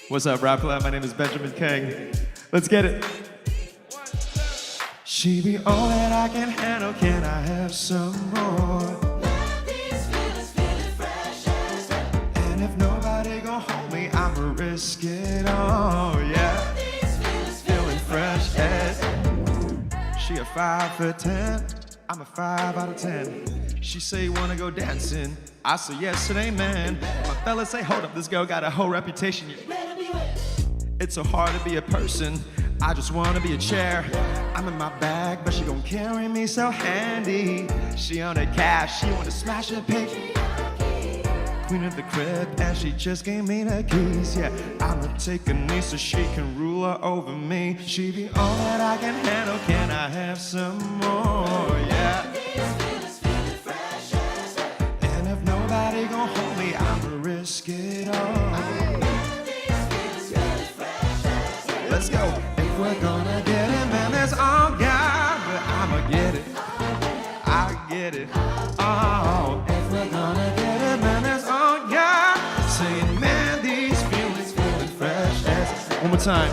What's up, Rappler? My name is Benjamin Kheng. Let's get it. She be all that I can handle. Can I have some more? And if nobody gon' hold me, I'ma risk it all. Yeah. Feeling fresh as. She a 5 for 10. I'm a 5 out of 10. She say wanna go dancing. I say yes and amen. My fellas say hold up, this girl got a whole reputation. It's so hard to be a person. I just wanna be a chair. I'm in my bag, but she gon' carry me so handy. She on the cash, she wanna smash a pig. Queen of the crib, and she just gave me the keys. Yeah, I'ma take a knee so she can rule her over me. She be all that I can handle. Can I have some more? Yeah. And if nobody gon' hold me, I'ma risk it all. Let's go. If we're gonna get it, man, that's all God. But I'ma get it. I get it. Oh, if we're gonna get it, man, that's all God. Saying, man, these feelings feeling fresh as. One more time.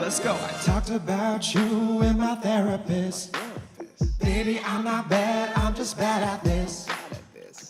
Let's go. I talked about you with my therapist. Baby, I'm not bad, I'm just bad at this.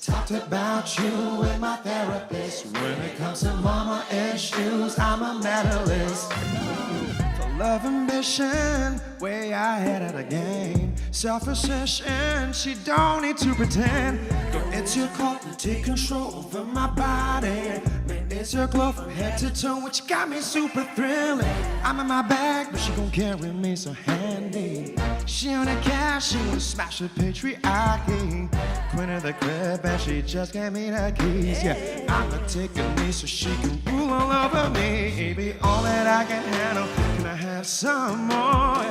Talked about you with my therapist. When it comes to mama issues, I'm a medalist. For love ambition, way ahead of the game. Self-assertion, she don't need to pretend. Girl, it's your call to take control over my body. Man, it's your glow from head to toe, which got me super thrilling. I'm in my bag, but she gon' carry me so handy. She on the cash, she wanna smash the patriarchy. Queen of the crib, and she just gave me the keys. Yeah, I'ma take a knee so she can rule all over me. Be all that I can handle. Can I have some more?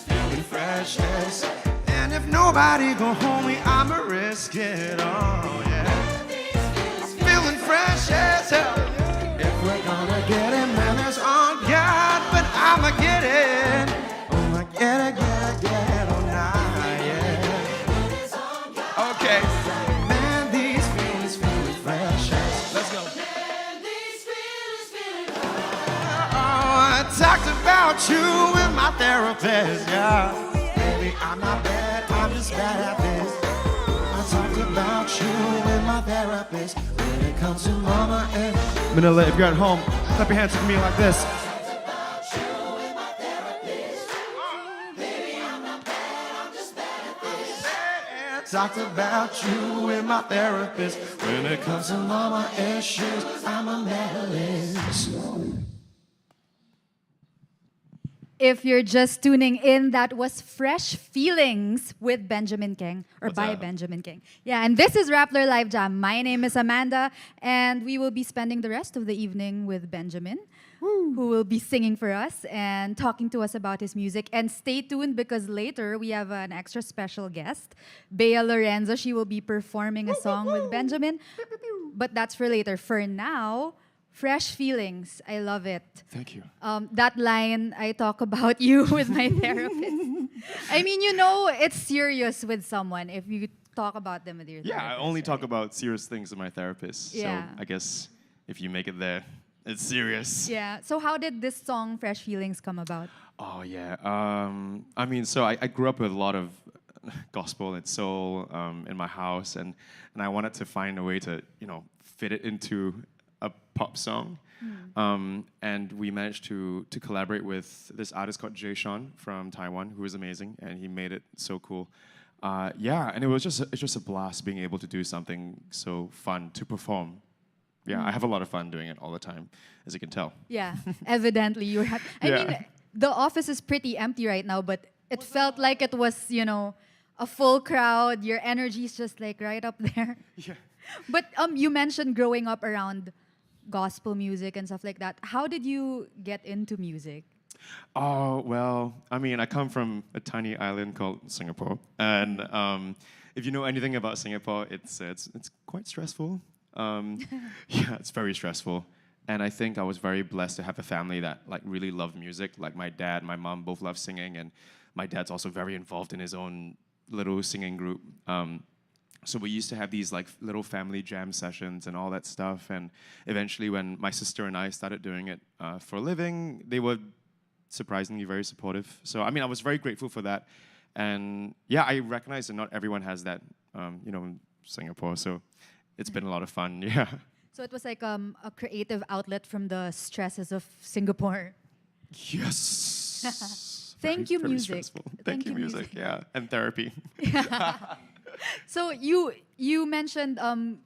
Feeling fresh, yes. And if nobody gon' hold me, I'ma risk it all. Yeah, feeling fresh as hell. If we're gonna get it, man, that's all God. But I'ma get it. Get it, oh nah, yeah. Okay, man, these feelings feeling fresh. Let's go. Man, these feelings feeling fresh. Oh, I talked about you with my therapist, yeah. Baby, I'm not bad, I'm just bad at this. I talked about you with my therapist. When it comes to mama and Manila, if you're at home, clap your hands for me like this. Talked about you with my therapist. When it comes to mama issues, I'm a medalist. If you're just tuning in, that was Fresh Feelings with Benjamin Kheng, or What's by up? Benjamin Kheng. Yeah, and this is Rappler Live Jam. My name is Amanda, and we will be spending the rest of the evening with Benjamin, who will be singing for us and talking to us about his music. And stay tuned because later we have an extra special guest, Bea Lorenzo. She will be performing a song with Benjamin, but that's for later. For now, Fresh Feelings. I love it. Thank you. That line, I talk about you with my therapist. I mean, you know, it's serious with someone if you talk about them with your Yeah, I therapist. only talk right? about serious things with my therapist. Yeah. So I guess if you make it there, it's serious. Yeah. So how did this song, Fresh Feelings, come about? Oh, yeah. I mean, so I grew up with a lot of gospel and soul in my house, and I wanted to find a way to, fit it into a pop song. And we managed to collaborate with this artist called Jay Sean from Taiwan, who is amazing, and he made it so cool. Yeah, and it's just a blast being able to do something so fun to perform. Yeah, I have a lot of fun doing it all the time, as you can tell. Yeah, evidently you're happy. I Yeah. mean, the office is pretty empty right now, but it felt like it was, a full crowd. Your energy is just like right up there. Yeah. But you mentioned growing up around gospel music and stuff like that. How did you get into music? Oh, well, I mean, I come from a tiny island called Singapore, and if you know anything about Singapore, it's quite stressful. Yeah, it's very stressful. And I think I was very blessed to have a family that really loved music. Like my dad, my mom both love singing, and my dad's also very involved in his own little singing group. So we used to have these like little family jam sessions and all that stuff. And eventually, when my sister and I started doing it for a living, they were surprisingly very supportive. So I mean, I was very grateful for that. And yeah, I recognize that not everyone has that, in Singapore. So it's been a lot of fun. Yeah. So it was like a creative outlet from the stresses of Singapore. Yes. Thank you, Very music. stressful. Thank you, music. Yeah, and therapy. So you mentioned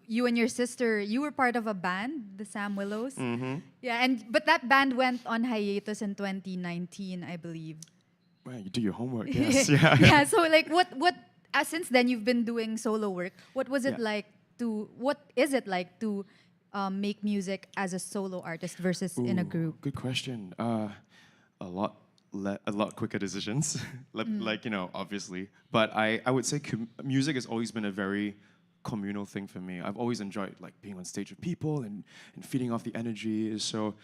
you and your sister, you were part of a band, the Sam Willows. Mm-hmm. Yeah, but that band went on hiatus in 2019, I believe. Well, you do your homework. Yes. Yeah. Yeah. So like, what? Since then you've been doing solo work. What was it Yeah. like to? What is it like to make music as a solo artist versus in a Ooh, group? Good question. A lot quicker decisions, obviously. But I would say music has always been a very communal thing for me. I've always enjoyed like being on stage with people and feeding off the energy. So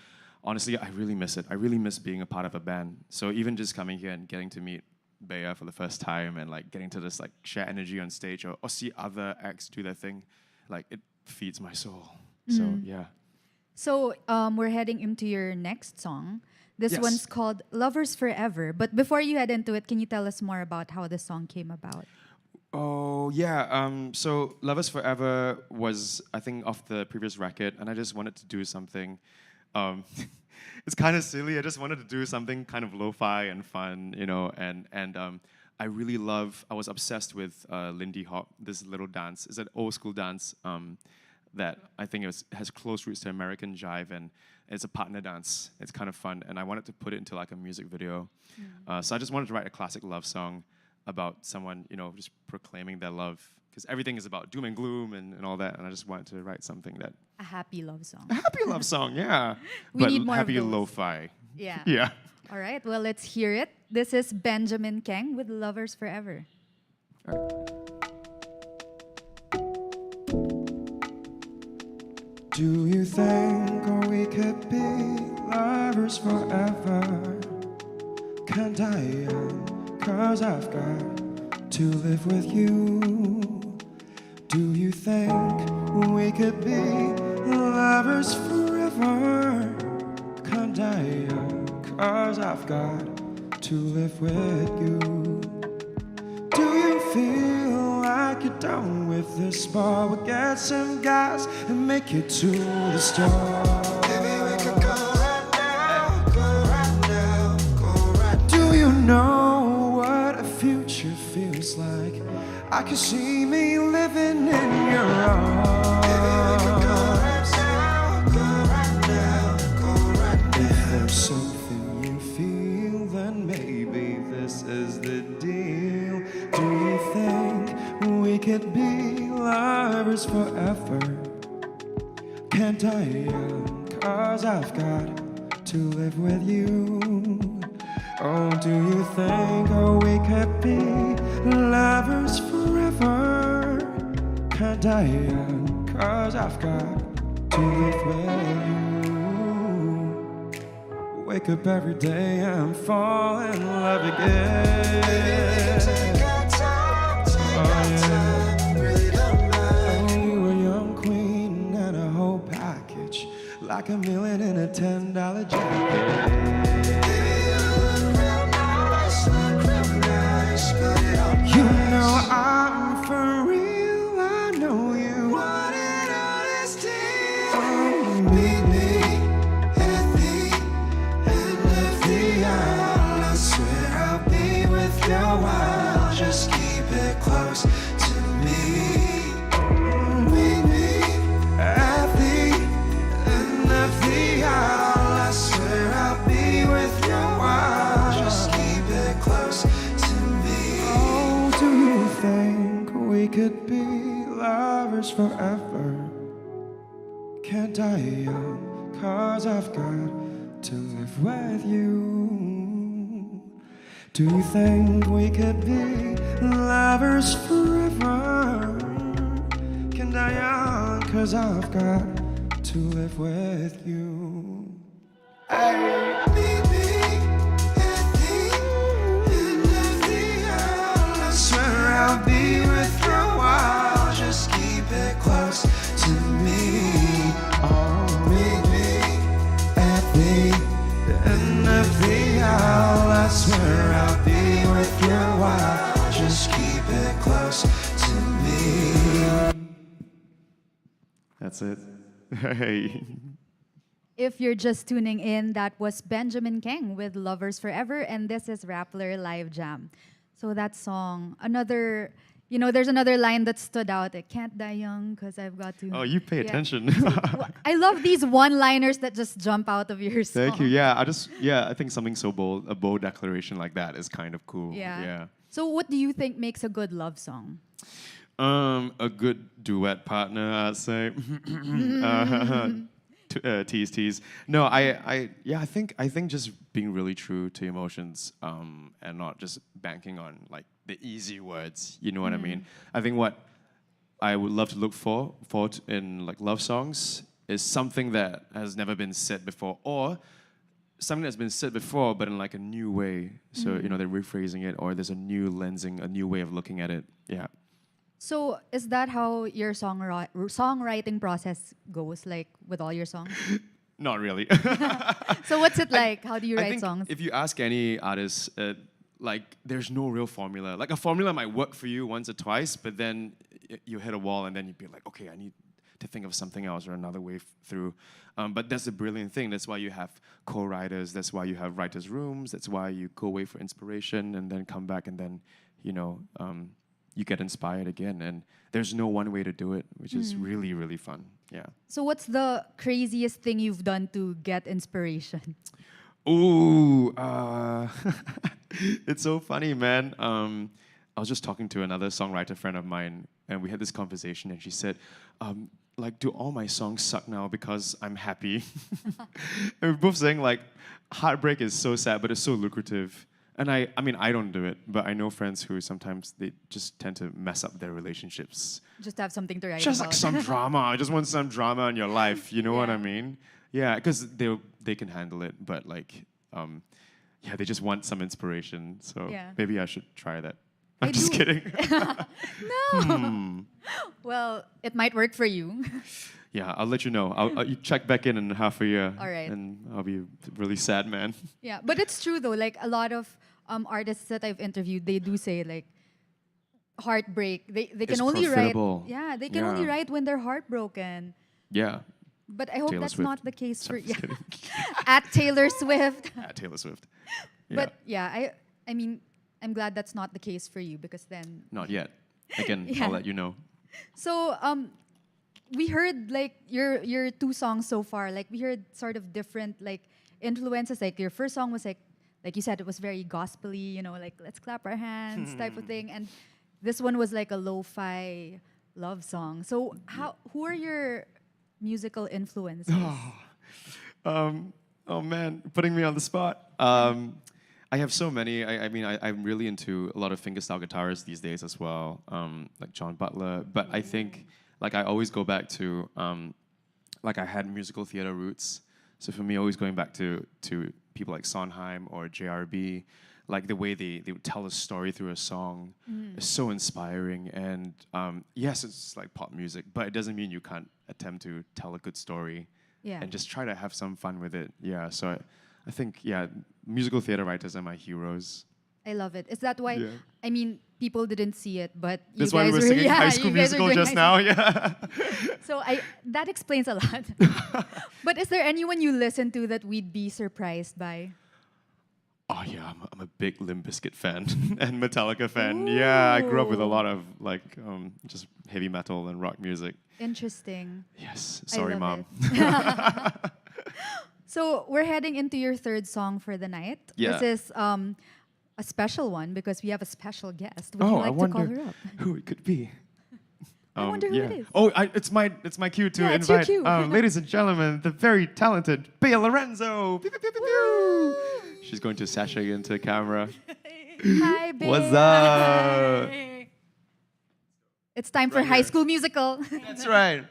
honestly, I really miss it. I really miss being a part of a band. So even just coming here and getting to meet Bea for the first time and like getting to just like share energy on stage or see other acts do their thing, like it feeds my soul. So yeah. So we're heading into your next song. This Yes. one's called Lovers Forever. But before you head into it, can you tell us more about how the song came about? Oh yeah. So Lovers Forever was I think off the previous record, and I just wanted to do something. It's kind of silly. I just wanted to do something kind of lo-fi and fun, And I really love. I was obsessed with Lindy Hop. This little dance. It's an old school dance that I think has close roots to American jive, and it's a partner dance. It's kind of fun, and I wanted to put it into like a music video. So I just wanted to write a classic love song about someone, just proclaiming their love. Because everything is about doom and gloom and all that, and I just wanted to write something that... A happy love song. A happy love song, yeah. We but need more of happy those. lo-fi. Yeah. Yeah. All right, well, let's hear it. This is Benjamin Kheng with Lovers Forever. Do you think we could be lovers forever? Can't I? 'Cause I've got to live with you. Do you think we could be lovers forever? Can't I? 'Cause I've got to live with you. Do you feel like you're done with this bar? We'll get some gas and make it to the store. Maybe we could go right now, go right now, go right now. Do you know what a future feels like? I can see me living in your arms. Maybe we could go right now, go right now, go right now. If there's something you feel, then maybe this is the deal. Do you think we could be lovers forever? Can't I? 'Cause I've got to live with you. Oh, do you think we could be lovers forever? Can't I? 'Cause I've got to live with you. Wake up every day and fall in love again. You a young queen and a whole package, like a million in a $10 jacket. You know I'm for real, I know you wanted honesty. Meet me at the end of the aisle. I swear I'll be with you a while. Just keep it close to me. Meet me at the end of the aisle. I swear I'll be with you a while. Just keep it close to me. Oh, do you think we could be lovers forever? Can't I? 'Cause I've got to live with you. Do you think we could be lovers forever? Can't I? 'Cause I've got to live with you. Hey. Meet me at the end of the aisle. I swear I'll be with you a while. That's it. Hey. If you're just tuning in, that was Benjamin Kheng with Lovers Forever, and this is Rappler Live Jam. So that song, there's another line that stood out. I can't die young because I've got to. Oh, you pay Yeah. attention. I love these one-liners that just jump out of your song. Thank you. Yeah, I think something so bold, a bold declaration like that is kind of cool. Yeah. So what do you think makes a good love song? A good duet partner, I'd say. Tease. No, I think just being really true to emotions, and not just banking on like the easy words. You know what I mean? I think what I would love to look for in like love songs is something that has never been said before, or something that's been said before, but in like a new way. So they're rephrasing it, or there's a new lensing, a new way of looking at it. Yeah. So is that how your songwriting process goes, like with all your songs? Not really. So what's it like? How do you I write think songs? if you ask any artist, like there's no real formula. Like a formula might work for you once or twice, but then you hit a wall, and then you'd be like, okay, I need to think of something else or another way through. But that's the brilliant thing. That's why you have co-writers. That's why you have writers' rooms. That's why you go away for inspiration and then come back, and then you get inspired again. And there's no one way to do it, which is really, really fun. Yeah. So what's the craziest thing you've done to get inspiration? Ooh, it's so funny, man. I was just talking to another songwriter friend of mine, and we had this conversation, and she said, like, do all my songs suck now because I'm happy? And we're both saying, like, heartbreak is so sad, but it's so lucrative. And I mean, I don't do it, but I know friends who sometimes they just tend to mess up their relationships. Just have something to write Just about. like some drama. I just want some drama in your life. You know what I Yeah. mean? Yeah, because they can handle it, but like, they just want some inspiration. So Yeah. maybe I should try that. I I'm just do. kidding. No. Well, it might work for you. Yeah, I'll let you know. I'll you check back in half a year. All right. And I'll be really sad, man. Yeah, but it's true though. Like a lot of artists that I've interviewed, they do say like heartbreak. They can It's only write. profitable. Yeah, they can only Yeah. write when they're heartbroken. Yeah. But I hope Taylor that's Swift. not the case Sorry, for just kidding. at Taylor Swift. Taylor Swift. Yeah. But yeah, I mean, I'm glad that's not the case for you because then. Not yet. Again, Yeah. I'll let you know. So we heard like your two songs so far. Like we heard sort of different like influences. Like your first song was like you said, it was very gospely. Like let's clap our hands type of thing. And this one was like a lo-fi love song. So who are your musical influences? Oh man, putting me on the spot. I have so many. I'm really into a lot of fingerstyle guitarists these days as well, like John Butler. But I think, like, I always go back to, like, I had musical theater roots. So for me, always going back to people like Sondheim or JRB, like the way they would tell a story through a song is so inspiring. And yes, it's like pop music, but it doesn't mean you can't attempt to tell a good story. Yeah. And just try to have some fun with it. Yeah, so I think, musical theater writers are my heroes. I love it. Is that why? Yeah. I mean, people didn't see it, but That's you why we guys were were singing High you School guys were Musical doing just High now. Yeah. So that explains a lot. But is there anyone you listen to that we'd be surprised by? Oh yeah, I'm a big Limp Bizkit fan and Metallica fan. Yeah, I grew up with a lot of like just heavy metal and rock music. Interesting. Yes, I sorry, love mom. it. So we're heading into your third song for the night. Yeah. This is a special one because we have a special guest. Would you I like to call wonder her up? who it could be. I wonder who it is. Oh, it's my cue to Yeah, it's your invite, cue. ladies and gentlemen, the very talented Bea Lorenzo. Pew, pew, pew, pew, pew. She's going to sashay into camera. Hi, babe. What's up? Hi. It's time for Right High here. School Musical. That's right.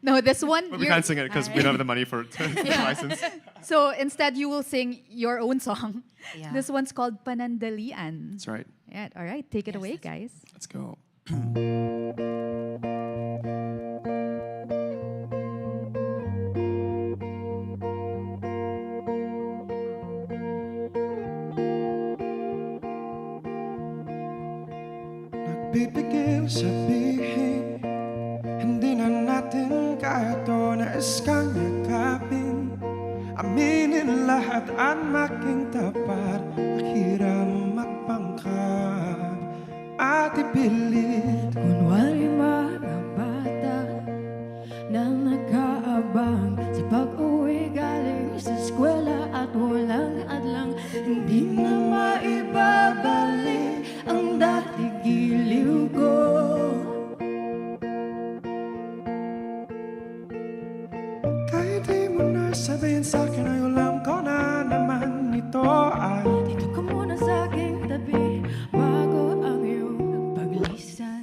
No, this one. But we you're- can't sing it because we don't have the money for the license. So instead, you will sing your own song. Yeah. This one's called Panandalian. That's right. Yeah, all right, take it Yes, away, that's guys. Let's go. Nagbibigay sabihin, hindi na natin kaya to nais kang yakapin. Aminin lahat at maging tapat. Hiram magpangkap at ipilit. Kunwari mga bata na nag-aabang sa pag-uwi galing sa eskwela at walang adlang. Hindi na maibabalik ang dati giliw ko. Kahit di mo na sabihin sa'kin ay alam ko na naman ito ay Dito ka muna sa aking tabi bago ang iyong paglisan.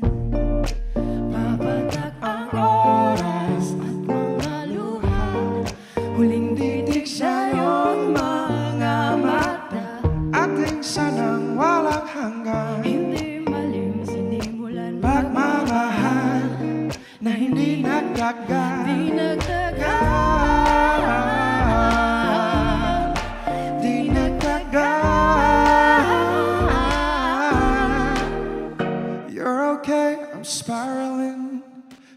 Papatak ang oras at mga luha, huling didig sa iyong mga mata. ating sanang walang hanggan. Hindi maling sinimulan Pagmamahal na hindi nagtagal. di nagtagal. Di nagtagal. You're okay, I'm spiraling.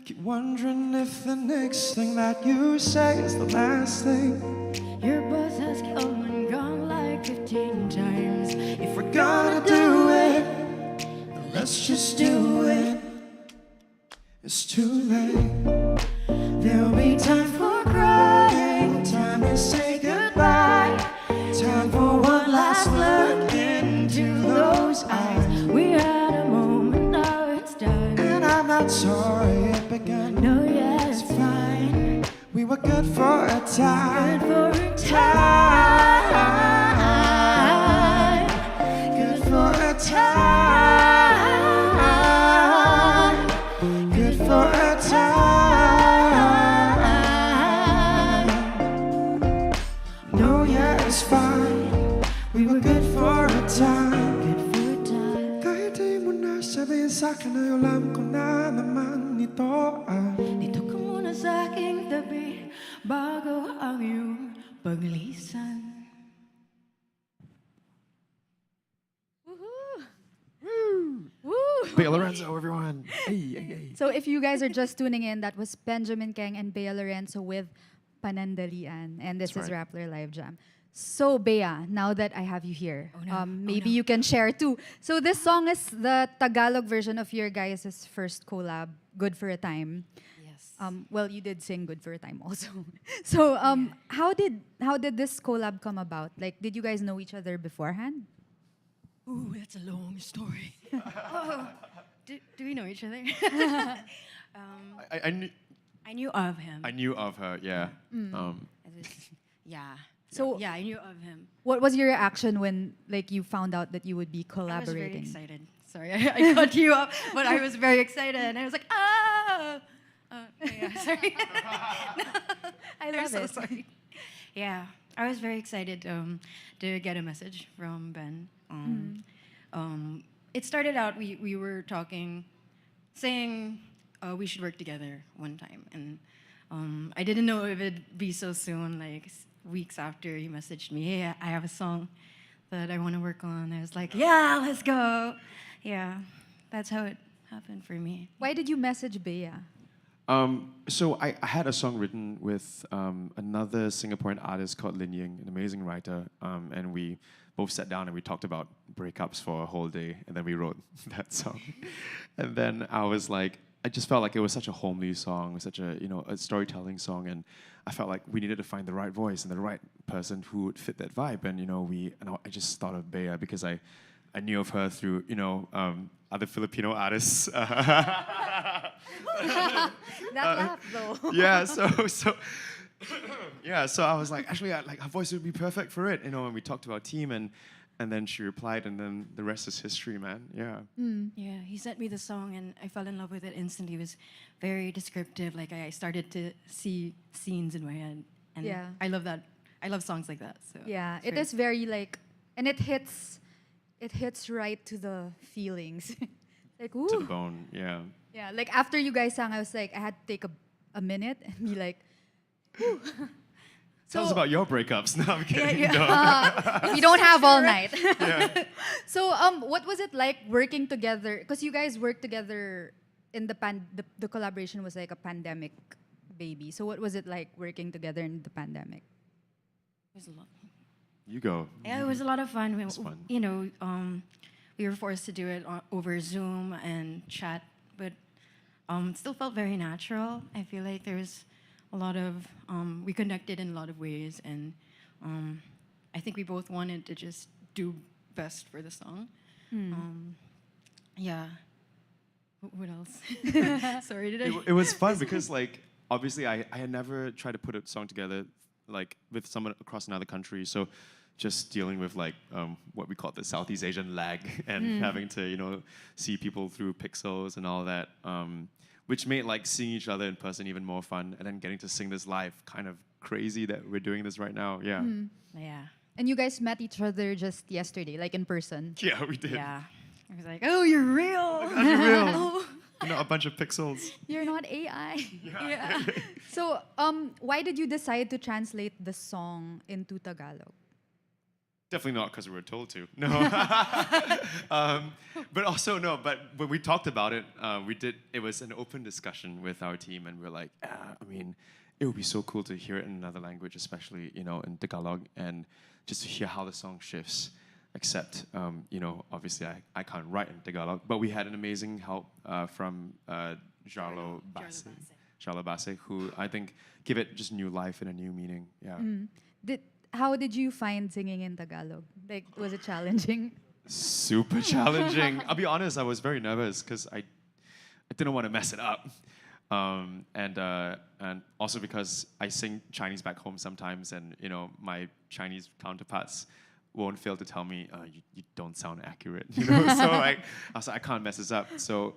Keep wondering if the next thing that you say is the last thing. Your bus has come and gone like 15 times. If we're gonna do it, then let's just do it. It's too late. There'll be time for crying, time to say goodbye, time for one last look into those eyes. We had a moment, now it's done. And I'm not sorry it began. No, yeah, it's fine. We were good for a Good time. for a time. Good for a time. Good for a time. No, yeah, it's fine. We were good for a time. Good for a time. Kahit di mo na sabihin sa'kin ay alam ko na naman ito ay Dito ka muna sa aking tabi bago ang iyong paglisan. Bea Lorenzo, everyone. Hey, hey, hey. So if you guys are just tuning in, that was Benjamin Kheng and Bea Lorenzo with Panandalian. And this That's is right. Rappler Live Jam. So Bea, now that I have you here, no. maybe you can share too. So this song is the Tagalog version of your guys' first collab, Good for a Time. Yes. Well, you did sing "Good for a Time" also. So, how did this collab come about? Like, did you guys know each other beforehand? Ooh, that's a long story. Oh, do we know each other? I knew. I knew of him. I knew of her. Yeah. Yeah. So- yeah, I knew of him. What was your reaction when, like, you found out that you would be I was collaborating? very excited. Sorry, I cut you up, but I was very excited, and I was like, ah. Yeah, sorry. I I'm love so it. sorry. Yeah, I was very excited to get a message from Ben. It started out we were talking, saying we should work together one time, and I didn't know if it'd be so soon. Like weeks after he messaged me, hey, I have a song that I want to work on. I was like, yeah, let's go. Yeah, that's how it happened for me. Why did you message Bea? So I had a song written with another Singaporean artist called Lin Ying, an amazing writer, and we both sat down and we talked about breakups for a whole day, and then we wrote that song. And then I was like, I just felt like it was such a homely song, such a a storytelling song, and I felt like we needed to find the right voice and the right person who would fit that vibe. And I just thought of Bea because I knew of her through other Filipino artists. That laugh though. Yeah, so yeah, so I was like, actually, like her voice would be perfect for it, and we talked about team, and then she replied, and then the rest is history, man. Yeah. Yeah, he sent me the song and I fell in love with it instantly. It was very descriptive. Like I started to see scenes in my head. And Yeah. I love that. I love songs like that. So Yeah, it's it is very like, and it hits right to the feelings. Like, ooh. To the bone, yeah. Yeah, like after you guys sang, I was like, I had to take a minute and be like, Tell us about your breakups. No, I'm kidding. yeah. No. we don't have all night. So, what was it like working together? Because you guys worked together in the collaboration was like a pandemic baby. So what was it like working together in the pandemic? It was a lot. You go. Yeah, it was a lot of fun. It's fun. You know, we were forced to do it over Zoom and chat, but it still felt very natural. I feel like there was a lot of we connected in a lot of ways, and I think we both wanted to just do best for the song. Yeah. What else? Sorry, did I? It was fun because like obviously I had never tried to put a song together like with someone across another country, so just dealing with like what we call the Southeast Asian lag and having to see people through pixels and all that, which made like seeing each other in person even more fun, and then getting to sing this live kind of crazy that we're doing this right now. Yeah. Yeah. And you guys met each other just yesterday, like in person. Yeah, we did. Yeah. I was like, oh, you're real. You're real. A bunch of pixels. You're not AI. Yeah. So, why did you decide to translate the song into Tagalog? Definitely not because we were told to. No. But also no. But when we talked about it, it was an open discussion with our team, and we're like, I mean, it would be so cool to hear it in another language, especially in Tagalog, and just to hear how the song shifts. Except, obviously I can't write in Tagalog, but we had an amazing help from Jarlo Basse, who I think give it just new life and a new meaning. Yeah. How did you find singing in Tagalog? Like, was it challenging? Super challenging. I'll be honest, I was very nervous because I didn't want to mess it up. And also because I sing Chinese back home sometimes, and my Chinese counterparts won't fail to tell me you don't sound accurate. So I was like, I can't mess this up. So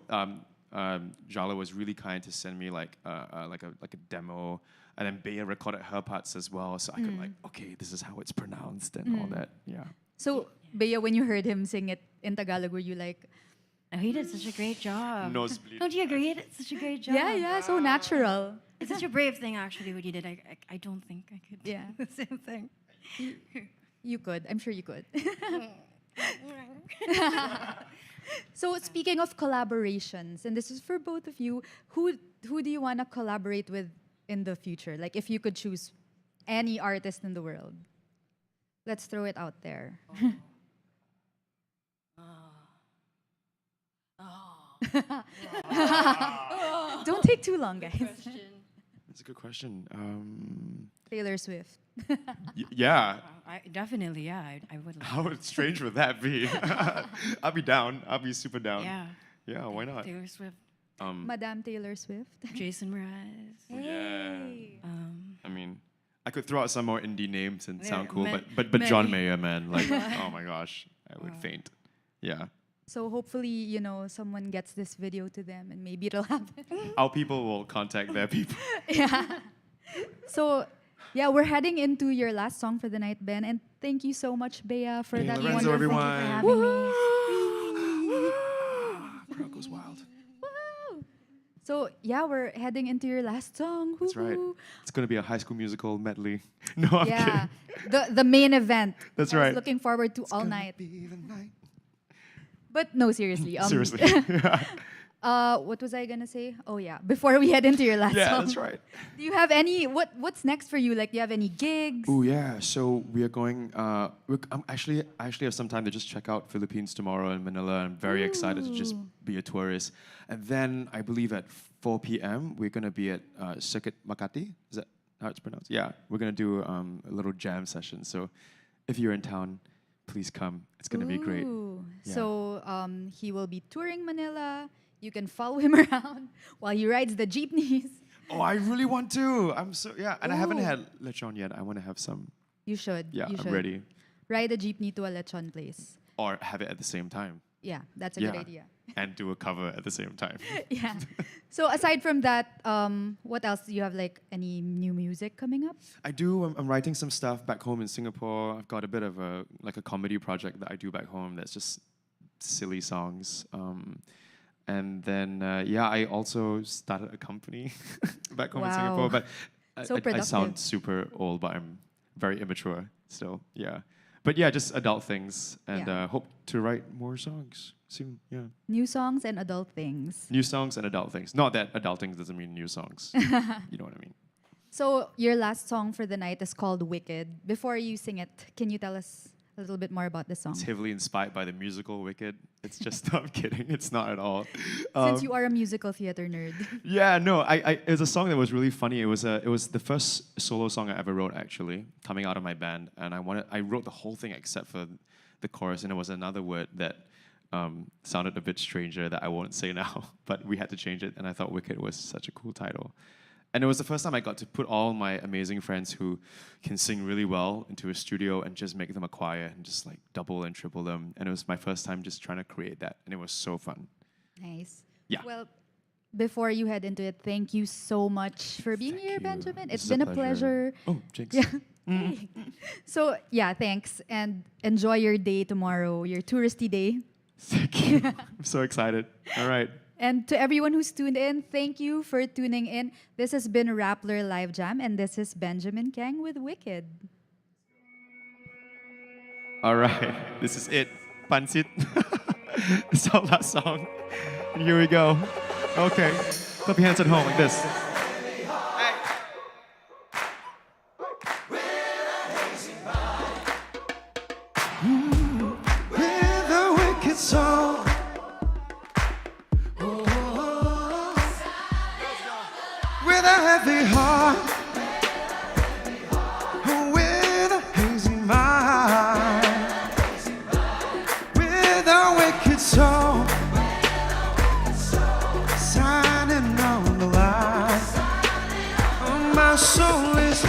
Jala was really kind to send me like a demo, and then Bea recorded her parts as well, so I could okay, this is how it's pronounced and all that. Yeah. So Bea, when you heard him sing it in Tagalog, were you like, Oh, he did such a great job. Nosebleed. Don't you agree? He did such a great job. yeah, so natural. It's such a brave thing, actually, what you did. I don't think I could do Yeah. the same thing. You could. I'm sure you could. So speaking of collaborations, and this is for both of you, who do you want to collaborate with in the future? Like if you could choose any artist in the world. Let's throw it out there. Don't take too long, guys. That's a good question. Taylor Swift. Yeah. Definitely, yeah. I would. How strange would that be? I'll be down. I'll be super down. Yeah. Yeah, why not? Taylor Swift, Madame Taylor Swift. Jason Mraz. Yeah. Um, I mean, I could throw out some more indie names and Yeah, sound cool, man- but John Mayer, man, like, oh my gosh, I would faint. Yeah. So hopefully, someone gets this video to them and maybe it'll happen. Our people will contact their people. Yeah. So, yeah, we're heading into your last song for the night, Ben. And thank you so much, Bea, for that Lorenzo, wonderful. everyone. Thank you for having me. Crowd goes wild. Woo! So, yeah, we're heading into your last song. That's right. Woo-hoo. It's gonna be a High School Musical medley. No, I'm Yeah, kidding. the main event. That's I was right. looking forward to all Gonna night. be the night. But no, seriously. Seriously. What was I gonna say? Oh yeah, before we head into your last Yeah, song. that's right. Do you have any? What's next for you? Like, do you have any gigs? Oh yeah, so we are going. I actually have some time to just check out Philippines tomorrow in Manila. I'm very excited to just be a tourist. And then I believe at 4 p.m. we're gonna be at Circuit Makati. Is that how it's pronounced? Yeah, we're gonna do a little jam session. So if you're in town, please come. It's gonna be great. Ooh. Yeah. So he will be touring Manila. You can follow him around while he rides the jeepneys. Oh, I really want to. I'm so and I haven't Ooh. had lechon yet. I want to have some. You should. Yeah, you I'm should. ready. Ride a jeepney to a lechon place. Or have it at the same time. Yeah, that's a Yeah. good idea. And do a cover at the same time. Yeah. So aside from that, what else do you have? Like any new music coming up? I do. I'm writing some stuff back home in Singapore. I've got a bit of a comedy project that I do back home. That's just silly songs. And then I also started a company back home in Wow. Singapore. But So I productive. sound super old, but I'm very immature still. Yeah. But yeah, just adult things, and Yeah. hope to write more songs. soon. Yeah. New songs and adult things. New songs and adult things. Not that adult things doesn't mean new songs. You know what I mean? So your last song for the night is called Wicked. Before you sing it, can you tell us a little bit more about this song? It's heavily inspired by the musical Wicked. It's just, no, I'm kidding. It's not at all. Since you are a musical theater nerd. Yeah, no, it's a song that was really funny. It was the first solo song I ever wrote, actually, coming out of my band, and I wrote the whole thing except for the chorus, and it was another word that sounded a bit stranger that I won't say now, but we had to change it, and I thought Wicked was such a cool title. And it was the first time I got to put all my amazing friends who can sing really well into a studio and just make them a choir and just like double and triple them. And it was my first time just trying to create that, and it was so fun. Nice. Yeah. Well, before you head into it, thank you so much for being Thank here, you. Benjamin. This It's is been a pleasure. Oh, jinx. Yeah. Hey. So, yeah, thanks. And enjoy your day tomorrow, your touristy day. Thank you. I'm so excited. All right. And to everyone who's tuned in, thank you for tuning in. This has been Rappler Live Jam, and this is Benjamin Kheng with Wicked. All right. This is it. Pansit. It's our last song. And here we go. Okay. Clap your hands at home like this. With a wicked song. With a heavy heart. With a hazy mind. With a wicked soul. Signing on the line. Oh, my soul is.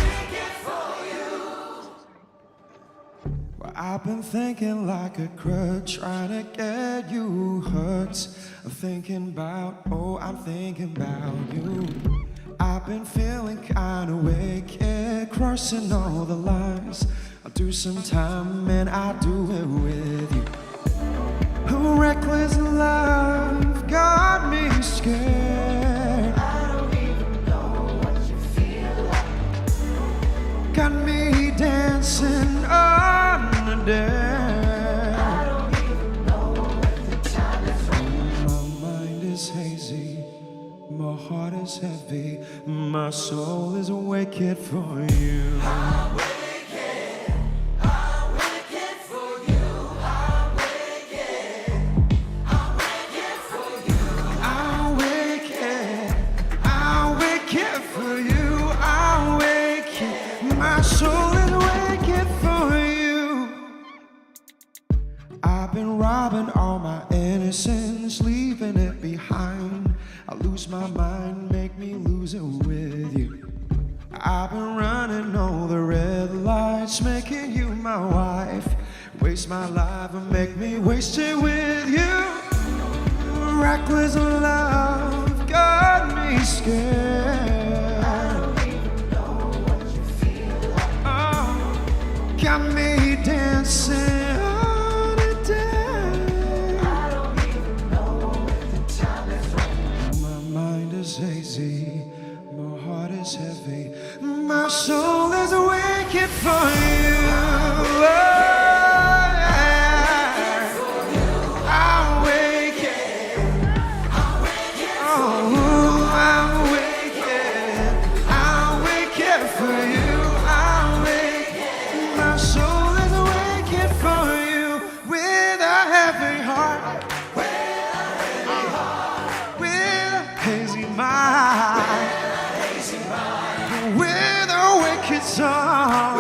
Well, I've been thinking like a crook, trying to get you hooked. I'm thinking about, oh, I'm thinking about you. I've been feeling kinda wicked, crossing all the lines. I'll do some time and I'll do it with you. A reckless love got me scared. I don't even know what you feel like. Got me dancing on the dare. I don't even know what the time is. My mind is hazy, my heart is heavy, my soul is wicked for you. I'm wicked for you. I'm wicked for you. I'm wicked for you. I'm wicked. My soul is wicked for you. I've been robbing all my innocence, leaving it behind. I lose my mind, make me lose it with you. I've been running all the red lights, making you my wife. Waste my life and make me waste it with you. Reckless love got me scared. I don't even know what you feel like. Oh, got me dancing on a day. I don't even know if the time is right. My mind is hazy, my heart is heavy, my soul is wicked for you. Oh, yeah. I'm wicked. Oh, I'm wicked. I'm wicked for you. I'm wicked. My soul is wicked for you. With a heavy heart. With a hazy mind. With a wicked song.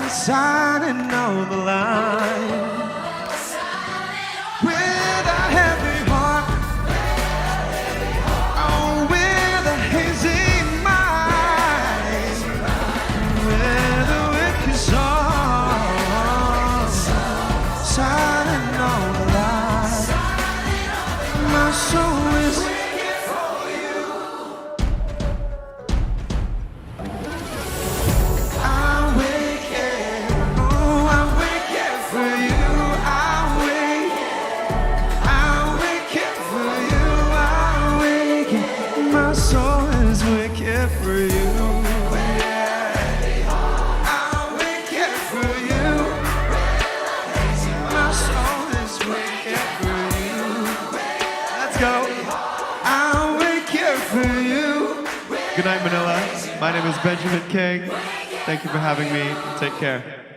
Signing on the line. With a heavy heart. Oh, with a hazy mind. With a wicked song. Signing on the line. My soul is wicked for you. I'm wicked. Oh, I'm wicked for you. night, Manila. My name is Benjamin Kheng. Thank you for having me. Take care.